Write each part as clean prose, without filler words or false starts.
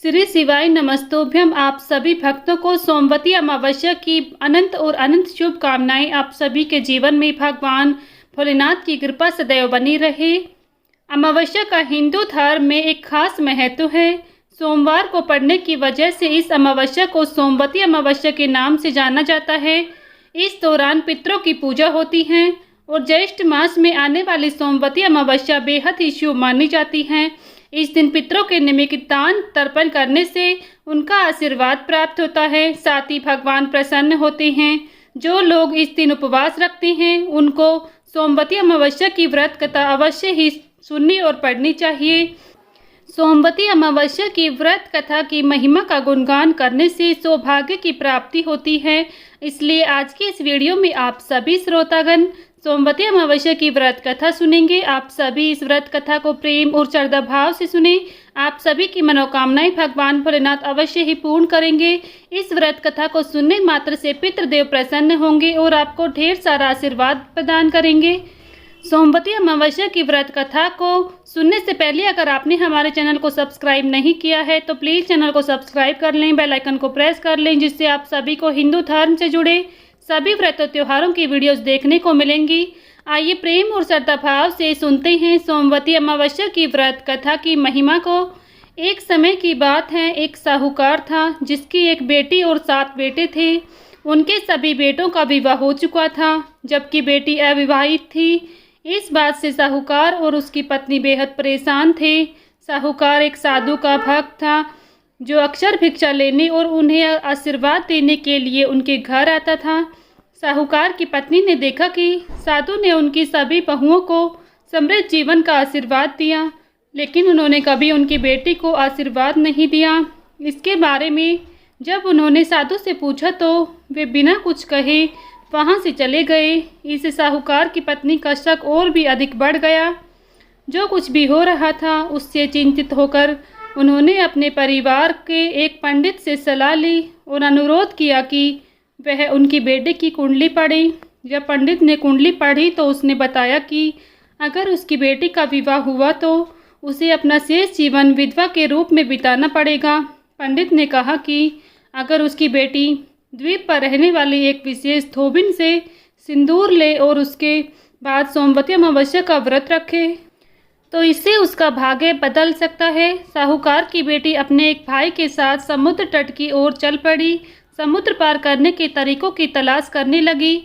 श्री शिवाय नमस्तोभ्यम। आप सभी भक्तों को सोमवती अमावस्या की अनंत और अनंत शुभकामनाएं। आप सभी के जीवन में भगवान भोलेनाथ की कृपा सदैव बनी रहे। अमावस्या का हिंदू धर्म में एक खास महत्व है। सोमवार को पड़ने की वजह से इस अमावस्या को सोमवती अमावस्या के नाम से जाना जाता है। इस दौरान पितरों की पूजा होती है और ज्येष्ठ मास में आने वाली सोमवती अमावस्या बेहद ही शुभ मानी जाती है। इस दिन पितरों के निमित्त दान तर्पण करने से उनका आशीर्वाद प्राप्त होता है, साथ ही भगवान प्रसन्न होते हैं। जो लोग इस दिन उपवास रखते हैं उनको सोमवती अमावस्या की व्रत कथा अवश्य ही सुननी और पढ़नी चाहिए। सोमवती अमावस्या की व्रत कथा की महिमा का गुणगान करने से सौभाग्य की प्राप्ति होती है। इसलिए आज की इस वीडियो में आप सभी श्रोतागण सोमवती अमावस्या की व्रत कथा सुनेंगे। आप सभी इस व्रत कथा को प्रेम और श्रद्धा भाव से सुने। आप सभी की मनोकामनाएं भगवान भोलेनाथ अवश्य ही पूर्ण करेंगे। इस व्रत कथा को सुनने मात्र से पितृदेव प्रसन्न होंगे और आपको ढेर सारा आशीर्वाद प्रदान करेंगे। सोमवती अमावस्या की व्रत कथा को सुनने से पहले अगर आपने हमारे चैनल को सब्सक्राइब नहीं किया है तो प्लीज़ चैनल को सब्सक्राइब कर लें, बेल आइकन को प्रेस कर लें, जिससे आप सभी को हिंदू धर्म से जुड़े सभी व्रत और त्योहारों की वीडियोस देखने को मिलेंगी। आइए प्रेम और श्रद्धा भाव से सुनते हैं सोमवती अमावस्या की व्रत कथा की महिमा को। एक समय की बात है, एक साहूकार था जिसकी एक बेटी और 7 बेटे थे। उनके सभी बेटों का विवाह हो चुका था जबकि बेटी अविवाहित थी। इस बात से साहूकार और उसकी पत्नी बेहद परेशान थे। साहूकार एक साधु का भक्त था जो अक्सर भिक्षा लेने और उन्हें आशीर्वाद देने के लिए उनके घर आता था। साहूकार की पत्नी ने देखा कि साधु ने उनकी सभी बहुओं को समृद्ध जीवन का आशीर्वाद दिया, लेकिन उन्होंने कभी उनकी बेटी को आशीर्वाद नहीं दिया। इसके बारे में जब उन्होंने साधु से पूछा तो वे बिना कुछ कहे वहाँ से चले गए। इससे साहूकार की पत्नी का शक और भी अधिक बढ़ गया। जो कुछ भी हो रहा था उससे चिंतित होकर उन्होंने अपने परिवार के एक पंडित से सलाह ली और अनुरोध किया कि वह उनकी बेटे की कुंडली पढ़े। जब पंडित ने कुंडली पढ़ी तो उसने बताया कि अगर उसकी बेटी का विवाह हुआ तो उसे अपना शेष जीवन विधवा के रूप में बिताना पड़ेगा। पंडित ने कहा कि अगर उसकी बेटी द्वीप पर रहने वाली एक विशेष धोबिन से सिंदूर ले और उसके बाद सोमवती अमावस्या का व्रत रखे तो इससे उसका भाग्य बदल सकता है। साहूकार की बेटी अपने एक भाई के साथ समुद्र तट की ओर चल पड़ी। समुद्र पार करने के तरीकों की तलाश करने लगी।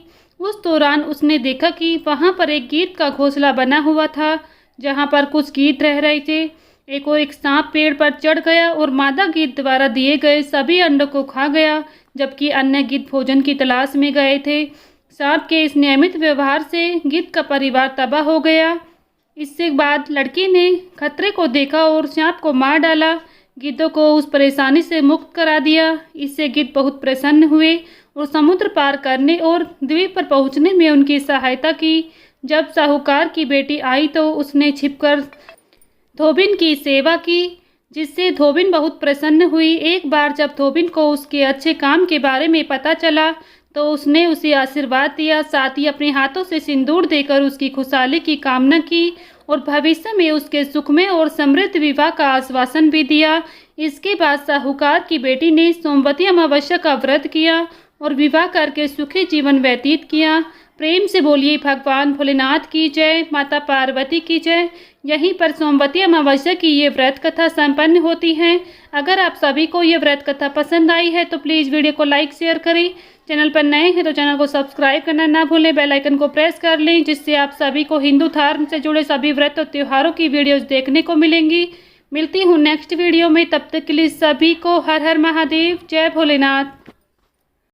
उस दौरान उसने देखा कि वहाँ पर एक गीद का घोंसला बना हुआ था जहाँ पर कुछ गीद रह रहे थे। एक सांप पेड़ पर चढ़ गया और मादा गीद द्वारा दिए गए सभी अंडों को खा गया, जबकि अन्य गिद्ध भोजन की तलाश में गए थे। सांप के इस नियमित व्यवहार से गिद्ध का परिवार तबाह हो गया। इसके बाद लड़की ने खतरे को देखा और सांप को मार डाला। गिद्धों को उस परेशानी से मुक्त करा दिया। इससे गिद्ध बहुत प्रसन्न हुए और समुद्र पार करने और द्वीप पर पहुंचने में उनकी सहायता की। जब साहूकार की बेटी आई तो उसने छिपकर धोबिन की सेवा की, जिससे धोबिन बहुत प्रसन्न हुई। एक बार जब धोबिन को उसके अच्छे काम के बारे में पता चला तो उसने उसे आशीर्वाद दिया, साथ ही अपने हाथों से सिंदूर देकर उसकी खुशहाली की कामना की और भविष्य में उसके सुखमय और समृद्ध विवाह का आश्वासन भी दिया। इसके बाद साहूकार की बेटी ने सोमवती अमावस्या का व्रत किया और विवाह करके सुखी जीवन व्यतीत किया। प्रेम से बोलिए भगवान भोलेनाथ की जय, माता पार्वती की जय। यहीं पर सोमवती अमावस्या की ये व्रत कथा संपन्न होती है। अगर आप सभी को ये व्रत कथा पसंद आई है तो प्लीज़ वीडियो को लाइक शेयर करें। चैनल पर नए हैं तो चैनल को सब्सक्राइब करना ना भूलें, बेल आइकन को प्रेस कर लें, जिससे आप सभी को हिंदू धर्म से जुड़े सभी व्रत और त्योहारों की वीडियोज़ देखने को मिलेंगी। मिलती हूँ नेक्स्ट वीडियो में, तब तक के लिए सभी को हर हर महादेव, जय भोलेनाथ।